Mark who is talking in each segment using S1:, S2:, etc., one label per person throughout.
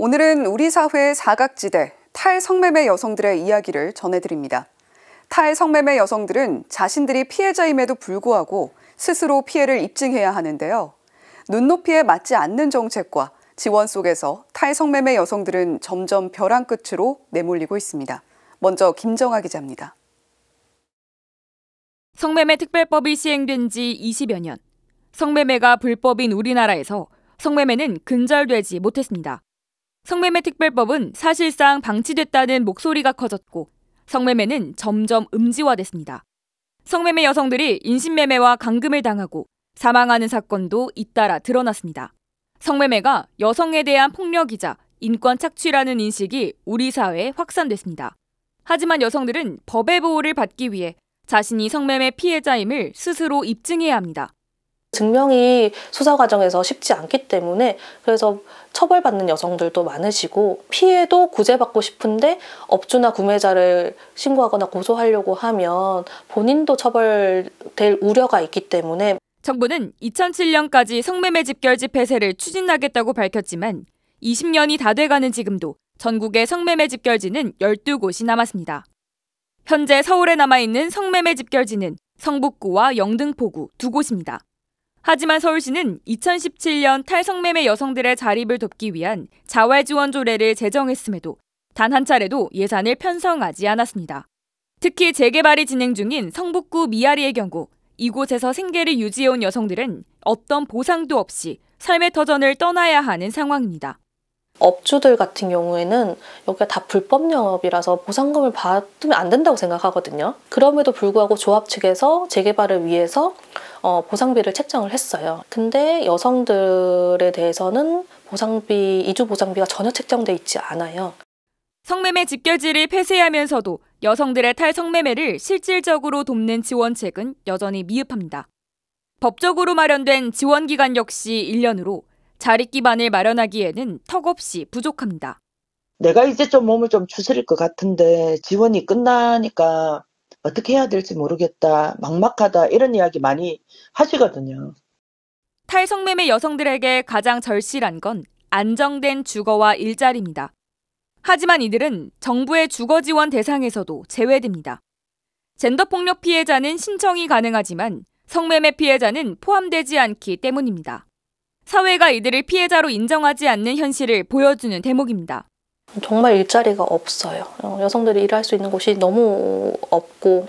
S1: 오늘은 우리 사회의 사각지대, 탈성매매 여성들의 이야기를 전해드립니다. 탈성매매 여성들은 자신들이 피해자임에도 불구하고 스스로 피해를 입증해야 하는데요. 눈높이에 맞지 않는 정책과 지원 속에서 탈성매매 여성들은 점점 벼랑 끝으로 내몰리고 있습니다. 먼저 김정아 기자입니다.
S2: 성매매 특별법이 시행된 지 20여 년. 성매매가 불법인 우리나라에서 성매매는 근절되지 못했습니다. 성매매 특별법은 사실상 방치됐다는 목소리가 커졌고 성매매는 점점 음지화됐습니다. 성매매 여성들이 인신매매와 감금을 당하고 사망하는 사건도 잇따라 드러났습니다. 성매매가 여성에 대한 폭력이자 인권 착취라는 인식이 우리 사회에 확산됐습니다. 하지만 여성들은 법의 보호를 받기 위해 자신이 성매매 피해자임을 스스로 입증해야 합니다.
S3: 증명이 수사 과정에서 쉽지 않기 때문에 그래서 처벌받는 여성들도 많으시고 피해도 구제받고 싶은데 업주나 구매자를 신고하거나 고소하려고 하면 본인도 처벌될 우려가 있기 때문에
S2: 정부는 2007년까지 성매매 집결지 폐쇄를 추진하겠다고 밝혔지만 20년이 다 돼가는 지금도 전국의 성매매 집결지는 12곳이 남았습니다. 현재 서울에 남아있는 성매매 집결지는 성북구와 영등포구 2곳입니다. 하지만 서울시는 2017년 탈성매매 여성들의 자립을 돕기 위한 자활지원 조례를 제정했음에도 단 한 차례도 예산을 편성하지 않았습니다. 특히 재개발이 진행 중인 성북구 미아리의 경우 이곳에서 생계를 유지해온 여성들은 어떤 보상도 없이 삶의 터전을 떠나야 하는 상황입니다.
S3: 업주들 같은 경우에는 여기가 다 불법 영업이라서 보상금을 받으면 안 된다고 생각하거든요. 그럼에도 불구하고 조합 측에서 재개발을 위해서 보상비를 책정을 했어요. 근데 여성들에 대해서는 이주 보상비가 전혀 책정돼 있지 않아요.
S2: 성매매 집결지를 폐쇄하면서도 여성들의 탈성매매를 실질적으로 돕는 지원책은 여전히 미흡합니다. 법적으로 마련된 지원기간 역시 1년으로 자립 기반을 마련하기에는 턱없이 부족합니다.
S4: 내가 이제 좀 몸을 좀 추스릴 것 같은데 지원이 끝나니까 어떻게 해야 될지 모르겠다, 막막하다 이런 이야기 많이 하시거든요.
S2: 탈성매매 여성들에게 가장 절실한 건 안정된 주거와 일자리입니다. 하지만 이들은 정부의 주거 지원 대상에서도 제외됩니다. 젠더폭력 피해자는 신청이 가능하지만 성매매 피해자는 포함되지 않기 때문입니다. 사회가 이들을 피해자로 인정하지 않는 현실을 보여주는 대목입니다.
S3: 정말 일자리가 없어요. 여성들이 일할 수 있는 곳이 너무 없고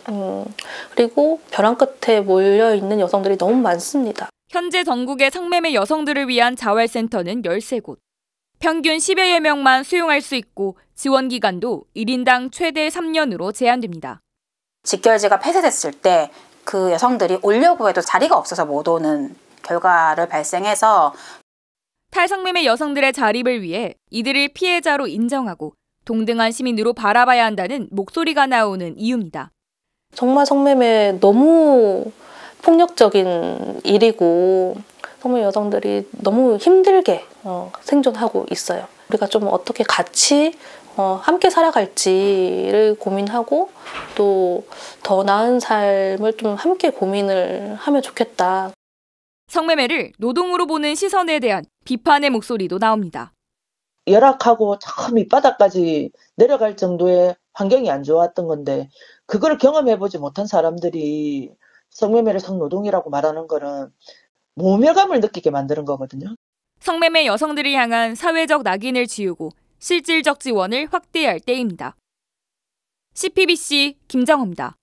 S3: 그리고 벼랑 끝에 몰려있는 여성들이 너무 많습니다.
S2: 현재 전국의 성매매 여성들을 위한 자활센터는 13곳. 평균 10여여 명만 수용할 수 있고 지원 기간도 1인당 최대 3년으로 제한됩니다.
S5: 집결지가 폐쇄됐을 때 그 여성들이 오려고 해도 자리가 없어서 못 오는 결과를 발생해서
S2: 탈성매매 여성들의 자립을 위해 이들을 피해자로 인정하고 동등한 시민으로 바라봐야 한다는 목소리가 나오는 이유입니다.
S3: 정말 성매매 너무 폭력적인 일이고 성매매 여성들이 너무 힘들게 생존하고 있어요. 우리가 좀 어떻게 같이 함께 살아갈지를 고민하고 또 더 나은 삶을 좀 함께 고민을 하면 좋겠다.
S2: 성매매를 노동으로 보는 시선에 대한 비판의 목소리도 나옵니다.
S4: 열악하고 저 밑바닥까지 내려갈 정도의 환경이 안 좋았던 건데 그걸 경험해보지 못한 사람들이 성매매를 성노동이라고 말하는 거는 모멸감을 느끼게 만드는 거거든요.
S2: 성매매 여성들을 향한 사회적 낙인을 지우고 실질적 지원을 확대할 때입니다. CPBC 김정호입니다.